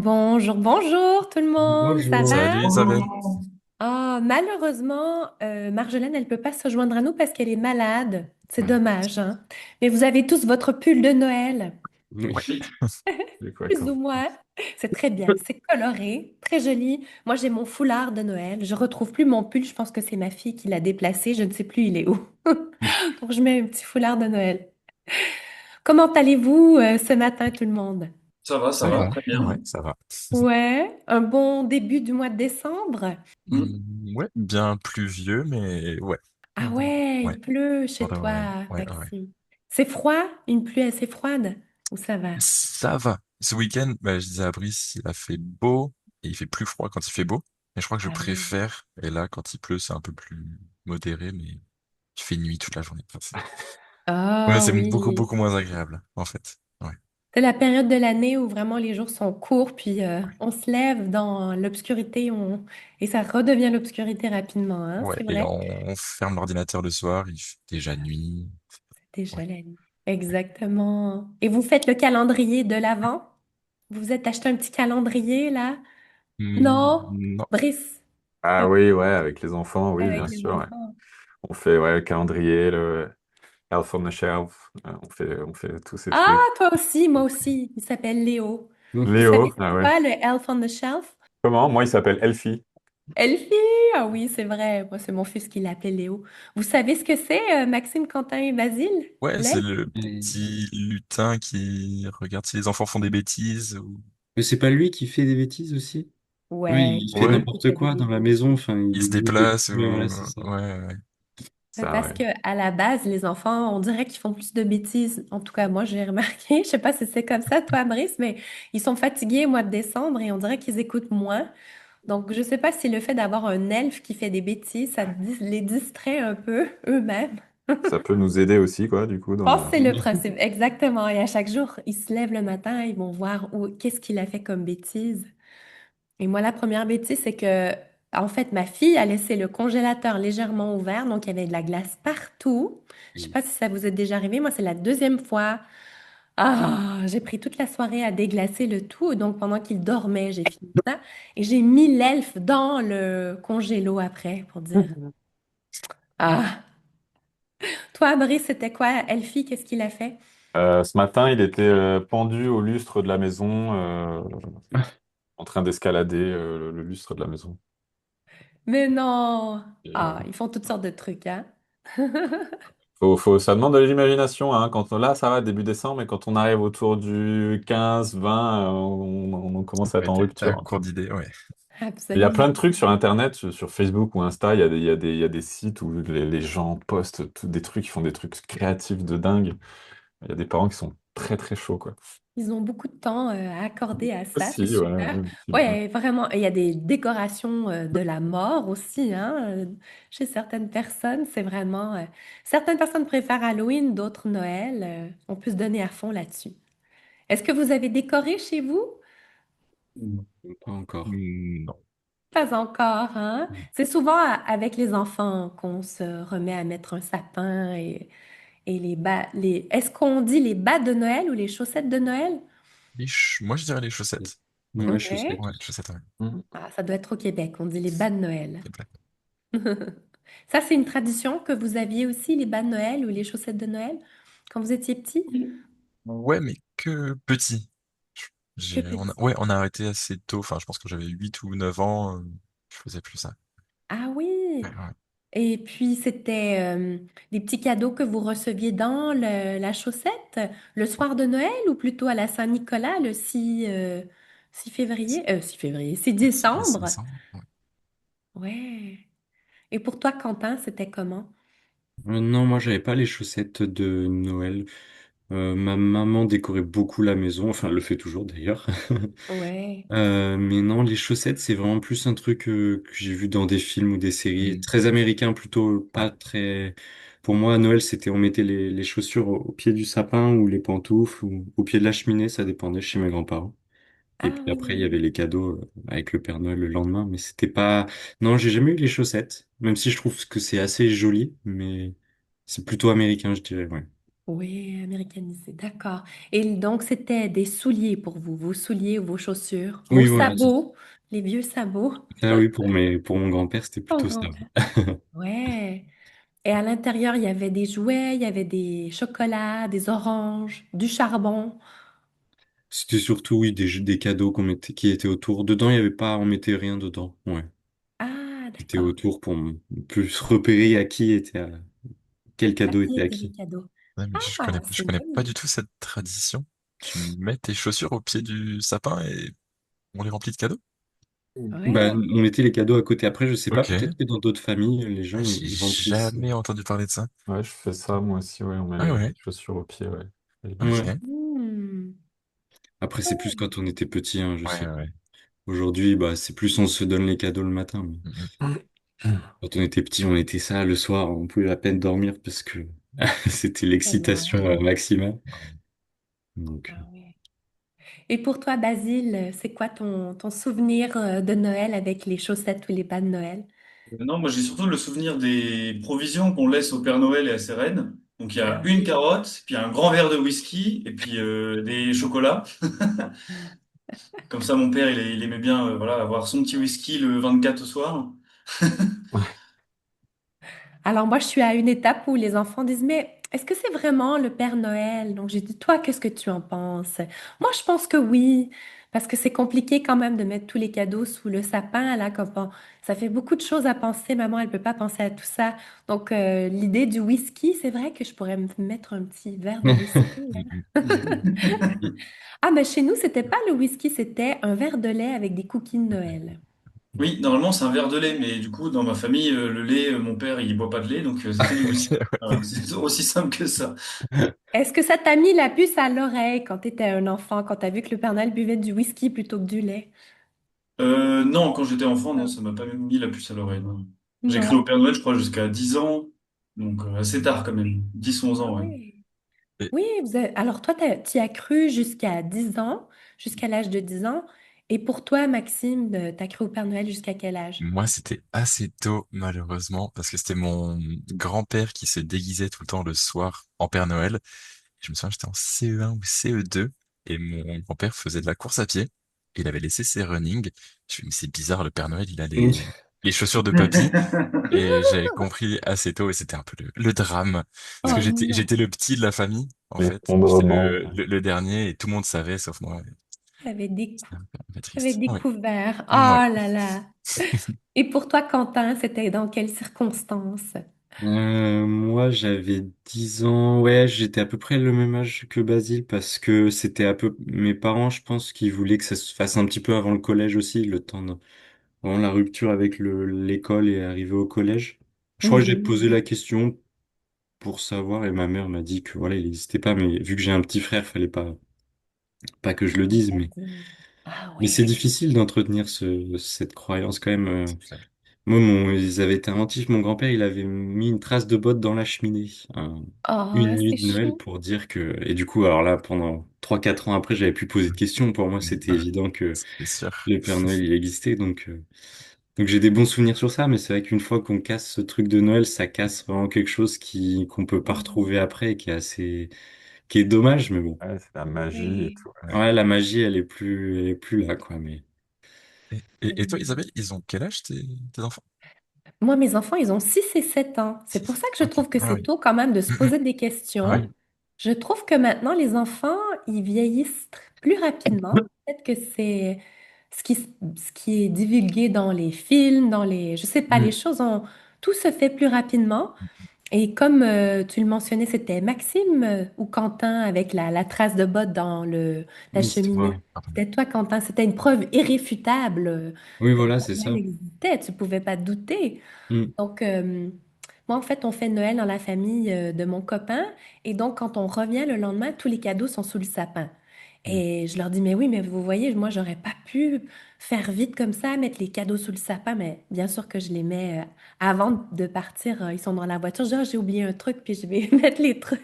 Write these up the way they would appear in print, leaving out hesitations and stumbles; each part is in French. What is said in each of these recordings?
Bonjour, bonjour tout le monde, ça Bonjour. va? Salut Isabelle. Ah, malheureusement, Marjolaine, elle ne peut pas se joindre à nous parce qu'elle est malade. C'est Ouais. dommage, hein. Mais vous avez tous votre pull de Noël, Ouais. Oui, j'ai quoi plus comme... ou moins. C'est très bien, c'est coloré, très joli. Moi, j'ai mon foulard de Noël. Je retrouve plus mon pull, je pense que c'est ma fille qui l'a déplacé, je ne sais plus il est où. Donc, je mets un petit foulard de Noël. Comment allez-vous ce matin, tout le monde? Ça va, très bien. Ouais, ça va. Ouais, un bon début du mois de décembre. Ouais, bien pluvieux, mais ouais. Ah Mm. ouais, Ouais, il pleut pour chez de vrai. toi, Ouais, ouais. Maxime. C'est froid? Une pluie assez froide? Ou ça va? Ça va. Ce week-end, bah, je disais à Brice, il a fait beau et il fait plus froid quand il fait beau. Mais je crois que je Ah oui. préfère. Et là, quand il pleut, c'est un peu plus modéré, mais il fait nuit toute la journée. Enfin, ouais, Ah c'est beaucoup, oui. beaucoup moins agréable, en fait. Ouais, C'est la période de l'année où vraiment les jours sont courts, puis ouais. on se lève dans l'obscurité et ça redevient l'obscurité rapidement, hein, Ouais, c'est et vrai? on ferme l'ordinateur le soir, il fait déjà nuit. C'est Ouais. déjà la nuit. Exactement. Et vous faites le calendrier de l'Avent? Vous vous êtes acheté un petit calendrier là? Non? Non. Brice, Ah un- oui, ouais, avec les enfants, oui, bien avec les sûr. Ouais. enfants. On fait ouais, le calendrier, le Elf on the Shelf, on fait tous ces Ah, trucs. toi aussi, moi aussi. Il s'appelle Léo. Vous savez Léo, c'est ah ouais. quoi le Elf on the Shelf? Comment? Moi, il s'appelle Elfie. Elfie! Ah oui, c'est vrai. Moi, c'est mon fils qui l'appelait Léo. Vous savez ce que c'est, Maxime, Quentin et Basile? Ouais, c'est L'elfe? le Mais petit lutin qui regarde si les enfants font des bêtises ou... mais c'est pas lui qui fait des bêtises aussi? Oui, Ouais, il c'est fait lui Ouais, qui n'importe fait des quoi dans la bêtises. maison, enfin, Il se il dit des... déplace ou... Ouais, voilà, c'est ça. Ouais, ouais. ça, Parce ouais. que à la base, les enfants, on dirait qu'ils font plus de bêtises. En tout cas, moi, j'ai remarqué. Je sais pas si c'est comme ça, toi, Brice, mais ils sont fatigués au mois de décembre et on dirait qu'ils écoutent moins. Donc, je sais pas si le fait d'avoir un elfe qui fait des bêtises, les distrait un peu eux-mêmes. Ça peut nous aider aussi, quoi, du coup, Je pense que dans... c'est le principe, exactement. Et à chaque jour, ils se lèvent le matin, ils vont voir qu'est-ce qu'il a fait comme bêtise. Et moi, la première bêtise, c'est que, en fait, ma fille a laissé le congélateur légèrement ouvert, donc il y avait de la glace partout. Je sais pas si ça vous est déjà arrivé. Moi, c'est la deuxième fois. Ah, j'ai pris toute la soirée à déglacer le tout. Donc, pendant qu'il dormait, j'ai fini ça. Et j'ai mis l'elfe dans le congélo après pour dire, ah, toi, Brice, c'était quoi? Elfie, qu'est-ce qu'il a fait? Ce matin, il était pendu au lustre de la maison, en train d'escalader le lustre de la maison. Mais non! Et, Ah, ils font toutes sortes de trucs, hein? ça demande de l'imagination, hein. Quand là, ça va, début décembre, mais quand on arrive autour du 15, 20, on commence à être Ouais, en t'as rupture, hein. cours d'idées, ouais. Il y a plein Absolument. de trucs sur Internet, sur Facebook ou Insta, il y a des sites où les gens postent des trucs, ils font des trucs créatifs de dingue. Il y a des parents qui sont très très chauds, quoi. Ils ont beaucoup de temps à accorder à ça, c'est Aussi, voilà, super. ouais, effectivement. Ouais, vraiment. Il y a des décorations de la mort aussi, hein, chez certaines personnes. C'est vraiment. Certaines personnes préfèrent Halloween, d'autres Noël. On peut se donner à fond là-dessus. Est-ce que vous avez décoré chez vous? Non, pas encore. Non. Pas encore, hein? C'est souvent avec les enfants qu'on se remet à mettre un sapin et les bas. Est-ce qu'on dit les bas de Noël ou les chaussettes de Noël? Moi, je dirais les chaussettes. Ouais, Ouais, Ouais. chaussette. ouais, chaussettes, ouais. Mhm. Ah, ça doit être au Québec, on dit les bas de Noël. C'est blague. Ça, c'est une tradition que vous aviez aussi, les bas de Noël ou les chaussettes de Noël, quand vous étiez petit? Ouais, mais que petit. Que petit. Ouais, on a arrêté assez tôt. Enfin, je pense que j'avais 8 ou 9 ans. Je faisais plus ça. Ah Ouais, oui. ouais. Et puis, c'était des petits cadeaux que vous receviez dans la chaussette le soir de Noël ou plutôt à la Saint-Nicolas, le 6 février, 6 février, 6 C'est décembre. décembre. Ouais. Ouais. Et pour toi, Quentin, c'était comment? Non, moi, j'avais pas les chaussettes de Noël. Ma maman décorait beaucoup la maison, enfin, elle le fait toujours d'ailleurs. Ouais. Mais non, les chaussettes, c'est vraiment plus un truc que j'ai vu dans des films ou des séries, Mm. très américains plutôt, Ouais. pas très... Pour moi, à Noël, c'était on mettait les chaussures au pied du sapin ou les pantoufles ou au pied de la cheminée, ça dépendait chez mes grands-parents. Et Ah puis après, il y avait oui. les cadeaux avec le Père Noël le lendemain, mais c'était pas... Non, j'ai jamais eu les chaussettes, même si je trouve que c'est assez joli, mais c'est plutôt américain, je dirais, ouais. Oui, américanisé, d'accord. Et donc, c'était des souliers pour vous, vos souliers ou vos chaussures, vos Oui, voilà. sabots, les vieux sabots. Ah oui, pour mon grand-père, c'était Ton plutôt ça. grand-père. Ouais. Et à l'intérieur, il y avait des jouets, il y avait des chocolats, des oranges, du charbon. C'était surtout, oui, des cadeaux qui étaient autour. Dedans, il y avait pas, on mettait rien dedans. Ouais. Ah, C'était d'accord. autour pour plus repérer quel À cadeau qui était à étaient les qui. cadeaux? Ouais, mais Ah, je c'est une connais bonne pas idée. du tout cette tradition. Tu mets tes chaussures au pied du sapin et on les remplit de cadeaux? Bah, Ouais, on mettait les cadeaux à côté. Après, je sais pas, peut-être Ok. que dans d'autres familles, les gens, Ah, j'ai ils remplissent. jamais entendu parler de ça. Ouais, je fais ça moi aussi, ouais, on met Ah les ouais, chaussures aux pieds, ouais. Et les ok. Ouais. Ouais, hmm. Après, c'est plus quand on était petit, hein, je ouais, sais. ouais. Aujourd'hui, bah, c'est plus on se donne les cadeaux le matin. Mais Mhm. quand on était petit, on était ça le soir, on pouvait à peine dormir parce que c'était Eh ben l'excitation oui. maximale. Donc, Ah oui. Et pour toi, Basile, c'est quoi ton souvenir de Noël avec les chaussettes ou les bas de Noël? Non, moi j'ai surtout le souvenir des provisions qu'on laisse au Père Noël et à ses reines. Donc il y Ah a une oui. carotte, puis un grand verre de whisky, et puis des chocolats. Comme ça, mon père, il aimait bien voilà, avoir son petit whisky le 24 au soir. Alors moi, je suis à une étape où les enfants disent, mais est-ce que c'est vraiment le Père Noël? Donc j'ai dit, toi, qu'est-ce que tu en penses? Moi, je pense que oui, parce que c'est compliqué quand même de mettre tous les cadeaux sous le sapin, là, ça fait beaucoup de choses à penser. Maman, elle peut pas penser à tout ça. Donc l'idée du whisky, c'est vrai que je pourrais me mettre un petit verre de whisky, là. Mhm. Ah, mais chez nous, c'était pas le whisky, c'était un verre de lait avec des cookies de Noël. Oui, normalement c'est un verre de lait, mais du coup, dans ma famille, le lait, mon père, il boit pas de lait, donc c'était du whisky. Ok, Voilà, c'est aussi simple que ça. Est-ce que ça t'a mis la puce à l'oreille quand t'étais un enfant, quand t'as vu que le Père Noël buvait du whisky plutôt que du lait? Non, quand j'étais enfant, non, Non. ça m'a pas mis la puce à l'oreille. Non. J'ai cru Non. au Père Noël, je crois, jusqu'à 10 ans, donc assez tard quand même, 10 11 ans, Ah ouais. oui. ouais. Oui, alors toi, tu y as cru jusqu'à 10 ans, jusqu'à l'âge de 10 ans. Et pour toi, Maxime, t'as cru au Père Noël jusqu'à quel âge? Moi, c'était assez tôt, malheureusement, parce que c'était mon grand-père qui se déguisait tout le temps le soir en Père Noël. Je me souviens, j'étais en CE1 ou CE2, et mon grand-père faisait de la course à pied. Il avait laissé ses running. Je me suis dit, mais c'est bizarre, le Père Noël, il a les chaussures de papy. Et j'avais compris assez tôt, et c'était un peu le drame. Parce que Oh non, j'étais le petit de la famille, en fait. J'étais L'effondrement. le dernier, et tout le monde savait, sauf moi. C'était un peu t'avais triste. Ouais. découvert. Oh Ouais. là là. Et pour toi, Quentin, c'était dans quelles circonstances? moi, j'avais 10 ans. Ouais, j'étais à peu près le même âge que Basile parce que c'était un peu mes parents, je pense, qui voulaient que ça se fasse un petit peu avant le collège aussi, le temps de vraiment la rupture avec l'école et arriver au collège. Je crois que j'ai Mhm. posé la question pour savoir et ma mère m'a dit que voilà, il n'existait pas, mais vu que j'ai un petit frère, fallait pas que je le dise, Ah mais c'est ouais. difficile d'entretenir cette croyance quand même. C'est clair. Moi, ils avaient été inventifs. Mon grand-père, il avait mis une trace de botte dans la cheminée, Oh, une nuit c'est de Noël chou. pour dire que, et du coup, alors là, pendant 3 4 ans après, j'avais plus posé de questions. Pour moi, c'était évident que C'est sûr. le Père Noël, il existait. Donc j'ai des bons souvenirs sur ça, mais c'est vrai qu'une fois qu'on casse ce truc de Noël, ça casse vraiment quelque chose qu'on peut pas retrouver Mhm. après, et qui est dommage, mais bon. Ouais, c'est la magie et Oui. tout. Ouais. Ouais, la magie, elle est plus là, quoi, mais. Et toi, Isabelle, ils ont quel âge tes enfants? Moi, mes enfants, ils ont 6 et 7 ans. C'est pour Six. ça que je Ok. trouve que Ah c'est oui. tôt quand même de se poser des questions. Ouais. Je trouve que maintenant, les enfants, ils vieillissent plus rapidement. Peut-être que c'est ce qui est divulgué dans les films, je sais pas, Mm. tout se fait plus rapidement. Et comme tu le mentionnais, c'était Maxime ou Quentin avec la trace de botte dans la C'était cheminée. moi. Pardon. C'était toi, Quentin. C'était une preuve irréfutable Oui, que le voilà, Père c'est Noël ça. existait. Tu pouvais pas te douter. Mm. Donc, moi, en fait, on fait Noël dans la famille de mon copain. Et donc, quand on revient le lendemain, tous les cadeaux sont sous le sapin. Mm. Et je leur dis, mais oui, mais vous voyez, moi, j'aurais pas pu faire vite comme ça, mettre les cadeaux sous le sapin. Mais bien sûr que je les mets avant de partir. Ils sont dans la voiture. Je dis, ah, j'ai oublié un truc, puis je vais mettre les trucs.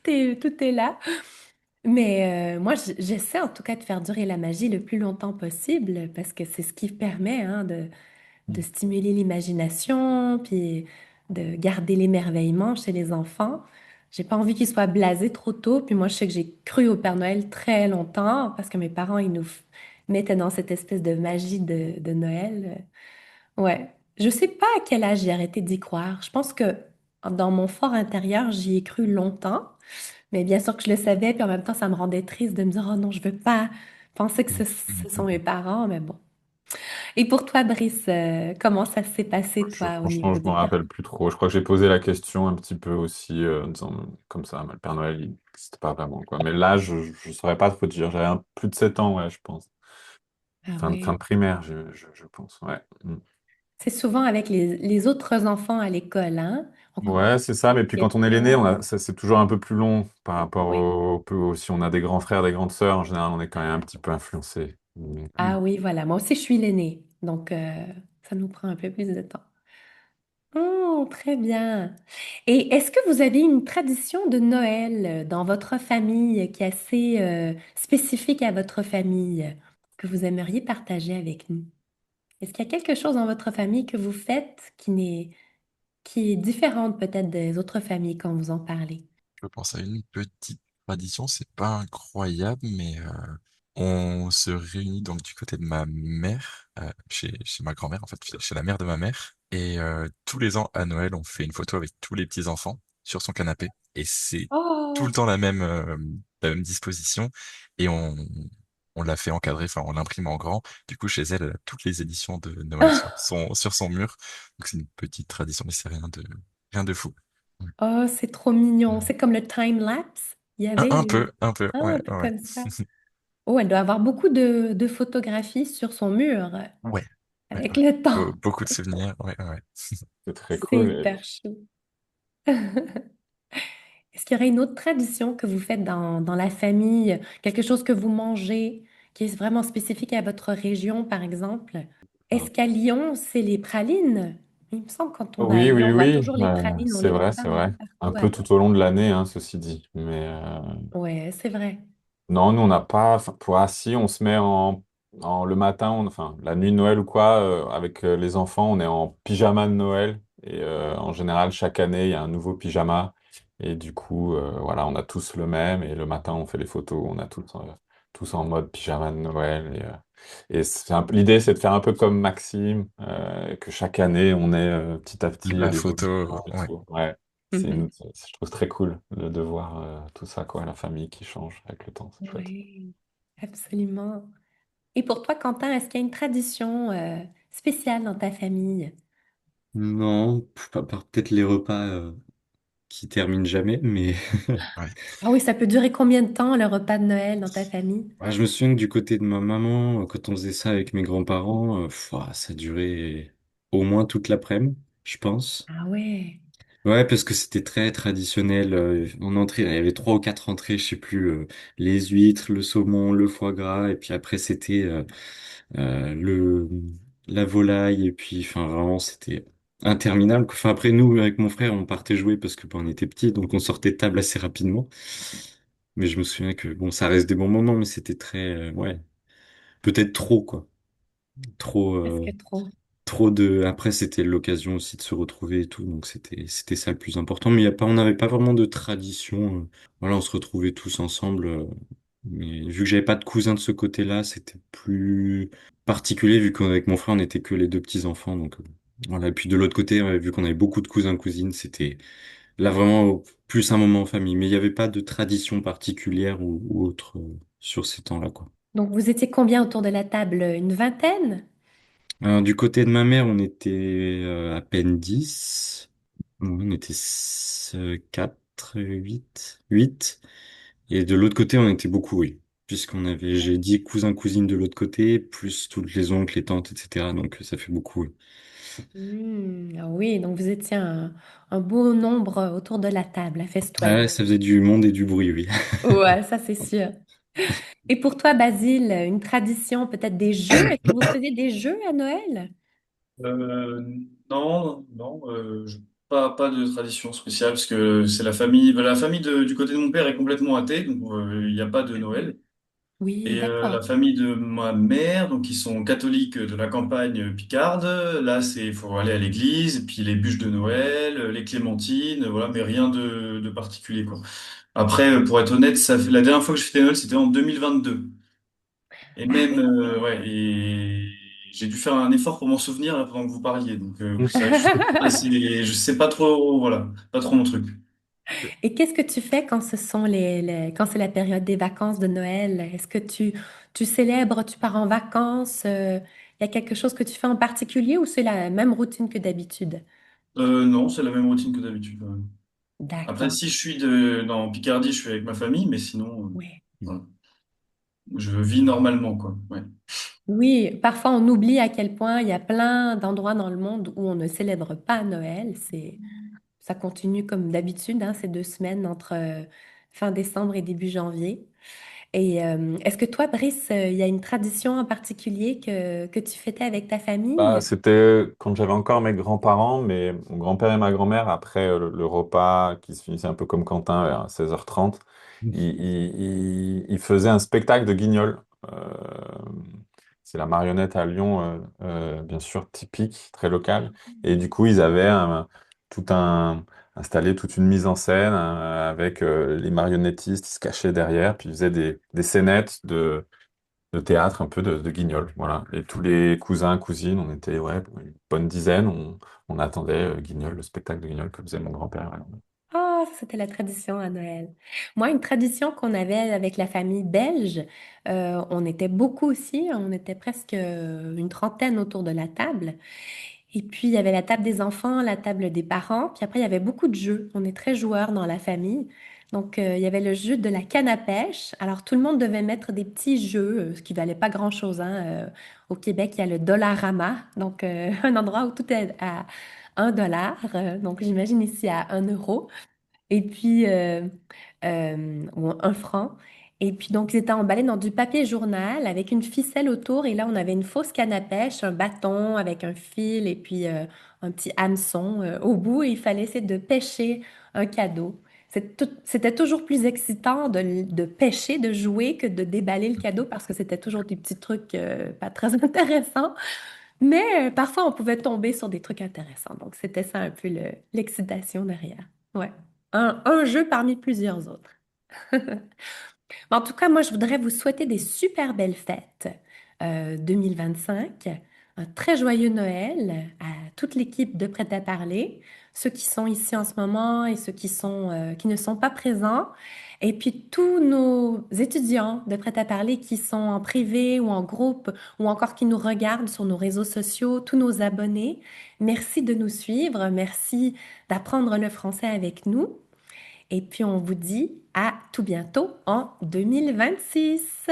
Tout est là. Mais moi, j'essaie en tout cas de faire durer la magie le plus longtemps possible parce que c'est ce qui permet hein, de Mm. stimuler l'imagination, puis de garder l'émerveillement chez les enfants. J'ai pas envie qu'il soit blasé trop tôt. Puis moi, je sais que j'ai cru au Père Noël très longtemps parce que mes parents, ils mettaient dans cette espèce de magie de Noël. Ouais. Je sais pas à quel âge j'ai arrêté d'y croire. Je pense que dans mon fort intérieur, j'y ai cru longtemps. Mais bien sûr que je le savais. Puis en même temps, ça me rendait triste de me dire, oh non, je veux pas penser que ce sont mes parents. Mais bon. Et pour toi, Brice, comment ça s'est passé, toi, au Franchement, niveau je me du Père? rappelle plus trop. Je crois que j'ai posé la question un petit peu aussi, en disant comme ça, mais le Père Noël, il n'existe pas vraiment, quoi. Mais là, je ne saurais pas trop te dire. J'avais plus de 7 ans, ouais, je pense. Ah Fin de oui. primaire, je pense, ouais. C'est souvent avec les autres enfants à l'école, hein? On commence Ouais, c'est ça. Mais puis quand on est l'aîné, question. ça, c'est toujours un peu plus long par rapport Oui. si on a des grands frères, des grandes sœurs. En général, on est quand même un petit peu influencé. Ah oui, voilà. Moi aussi, je suis l'aînée. Donc, ça nous prend un peu plus de temps. Oh, très bien. Et est-ce que vous avez une tradition de Noël dans votre famille qui est assez spécifique à votre famille que vous aimeriez partager avec nous? Est-ce qu'il y a quelque chose dans votre famille que vous faites qui est différente peut-être des autres familles quand vous en parlez? Je pense à une petite tradition, c'est pas incroyable, mais on se réunit donc du côté de ma mère, chez ma grand-mère, en fait, chez la mère de ma mère. Et tous les ans à Noël, on fait une photo avec tous les petits-enfants sur son canapé. Et c'est tout le Oh, temps la même disposition. Et on l'a fait encadrer, enfin, on l'imprime en grand. Du coup, chez elle, elle a toutes les éditions de Noël sur son mur. Donc c'est une petite tradition, mais c'est rien de fou. oh, c'est trop mignon. C'est comme le time-lapse. Il y avait Ouais, un peu ouais. comme ça. Oh, elle doit avoir beaucoup de photographies sur son mur Ouais, ouais, avec ouais. le temps. Beaucoup de souvenirs, ouais, ouais. C'est très C'est cool. hyper chou. Est-ce qu'il y aurait une autre tradition que vous faites dans la famille, quelque chose que vous mangez qui est vraiment spécifique à votre région, par exemple? Est-ce qu'à Lyon, c'est les pralines? Il me semble quand on va à Oui, Lyon, oui, on voit oui, toujours les pralines, on c'est les voit vrai, pas c'est un peu vrai. Un partout à peu Lyon. tout au long de l'année, hein, ceci dit. Mais Ouais, c'est vrai. non, nous, on n'a pas. Enfin, pour assis, on se met le matin, enfin, la nuit de Noël ou quoi, avec les enfants, on est en pyjama de Noël. Et en général, chaque année, il y a un nouveau pyjama. Et du coup, voilà, on a tous le même. Et le matin, on fait les photos. On a tous en mode pyjama de Noël. Et l'idée, c'est de faire un peu comme Maxime, que chaque année, on est petit à petit La des photo, évolutions et ouais. tout. Ouais, Mhm. je trouve très cool de voir tout ça, quoi, la famille qui change avec le temps. C'est chouette. Oui, absolument. Et pour toi, Quentin, est-ce qu'il y a une tradition spéciale dans ta famille? Non, à part peut-être les repas qui terminent jamais, mais Ouais. Ah oui, ça peut durer combien de temps, le repas de Noël dans ta famille? ouais, je me souviens que du côté de ma maman, quand on faisait ça avec mes grands-parents, ça durait au moins toute l'après-midi, je pense. Ah ouais. Ouais, parce que c'était très traditionnel. En entrée, il y avait trois ou quatre entrées, je sais plus, les huîtres, le saumon, le foie gras, et puis après c'était le la volaille, et puis enfin vraiment c'était interminable. Enfin après nous, avec mon frère, on partait jouer parce que on était petits, donc on sortait de table assez rapidement. Mais je me souviens que bon, ça reste des bons moments, mais c'était très, ouais, peut-être trop quoi, trop. Presque trop. Trop de. Après, c'était l'occasion aussi de se retrouver et tout, donc c'était ça le plus important. Mais il y a pas, on n'avait pas vraiment de tradition. Voilà, on se retrouvait tous ensemble. Mais vu que j'avais pas de cousins de ce côté-là, c'était plus particulier vu qu'avec mon frère, on n'était que les deux petits enfants. Donc voilà. Et puis de l'autre côté, vu qu'on avait beaucoup de cousins cousines, c'était là vraiment plus un moment en famille. Mais il n'y avait pas de tradition particulière ou autre sur ces temps-là, quoi. Donc, vous étiez combien autour de la table? Une vingtaine? Alors, du côté de ma mère, on était à peine 10. On était 4, 8. Et de l'autre côté, on était beaucoup, oui. Puisqu'on avait, j'ai dit cousins, cousines de l'autre côté, plus toutes les oncles, les tantes, etc. Donc ça fait beaucoup, oui. Ah oui, donc vous étiez un beau nombre autour de la table à Ah ouais, festoyer. ça faisait du monde et du bruit, oui. Ouais, ça c'est sûr. Et pour toi, Basile, une tradition, peut-être des jeux? Est-ce que vous faisiez des jeux à Noël? Euh, non, non, pas de tradition spéciale parce que c'est la famille. La famille du côté de mon père est complètement athée, donc il n'y a pas de Noël. Oui, Et la d'accord. famille de ma mère, donc ils sont catholiques de la campagne picarde. Là, c'est faut aller à l'église, et puis les bûches de Noël, les clémentines, voilà, mais rien de particulier, quoi. Après, pour être honnête, la dernière fois que je fêtais Noël, c'était en 2022. Et Ah même, oui. ouais, et j'ai dû faire un effort pour m'en souvenir là, pendant que vous parliez. Donc, c'est vrai que je sais pas trop, voilà, pas trop mon truc. Et qu'est-ce que tu fais quand ce sont quand c'est la période des vacances de Noël? Est-ce que tu célèbres, tu pars en vacances? Il y a quelque chose que tu fais en particulier ou c'est la même routine que d'habitude? Non, c'est la même routine que d'habitude, quand même. Après, D'accord. si je suis dans Picardie, je suis avec ma famille, mais sinon, Oui. voilà. Je vis normalement, quoi. Ouais. Oui, parfois on oublie à quel point il y a plein d'endroits dans le monde où on ne célèbre pas Noël. Ça continue comme d'habitude, hein, ces 2 semaines entre fin décembre et début janvier. Et est-ce que toi, Brice, il y a une tradition en particulier que tu fêtais avec ta Bah, famille? c'était quand j'avais encore mes grands-parents, mais mon grand-père et ma grand-mère, après le repas qui se finissait un peu comme Quentin vers 16h30, ils faisaient un spectacle de Guignol. C'est la marionnette à Lyon, bien sûr, typique, très locale. Et du coup, ils avaient tout installé toute une mise en scène avec les marionnettistes, ils se cachaient derrière, puis ils faisaient des scénettes de théâtre, un peu de Guignol, voilà. Et tous les cousins, cousines, on était, ouais, une bonne dizaine, on attendait Guignol, le spectacle de Guignol que faisait mon grand-père. Ouais. Ah, ça, c'était la tradition à Noël. Moi, une tradition qu'on avait avec la famille belge, on était beaucoup aussi, on était presque une trentaine autour de la table. Et puis, il y avait la table des enfants, la table des parents. Puis après, il y avait beaucoup de jeux. On est très joueurs dans la famille. Donc, il y avait le jeu de la canne à pêche. Alors, tout le monde devait mettre des petits jeux, ce qui valait pas grand-chose, hein. Au Québec, il y a le Dollarama, donc un endroit où tout est à 1 dollar. Donc, j'imagine ici à 1 euro. Et puis, ou 1 franc. Et puis, donc, ils étaient emballés dans du papier journal avec une ficelle autour. Et là, on avait une fausse canne à pêche, un bâton avec un fil et puis un petit hameçon au bout. Et il fallait essayer de pêcher un cadeau. C'était toujours plus excitant de pêcher, de jouer que de déballer le cadeau parce que c'était toujours des petits trucs pas très intéressants. Mais parfois, on pouvait tomber sur des trucs intéressants. Donc, c'était ça un peu l'excitation derrière. Ouais. Un jeu parmi plusieurs autres. En tout cas, moi, je voudrais vous souhaiter des super belles fêtes 2025, un très joyeux Noël à toute l'équipe de Prêt à parler, ceux qui sont ici en ce moment et ceux qui ne sont pas présents, et puis tous nos étudiants de Prêt à parler qui sont en privé ou en groupe ou encore qui nous regardent sur nos réseaux sociaux, tous nos abonnés. Merci de nous suivre, merci d'apprendre le français avec nous. Et puis on vous dit à tout bientôt en 2026.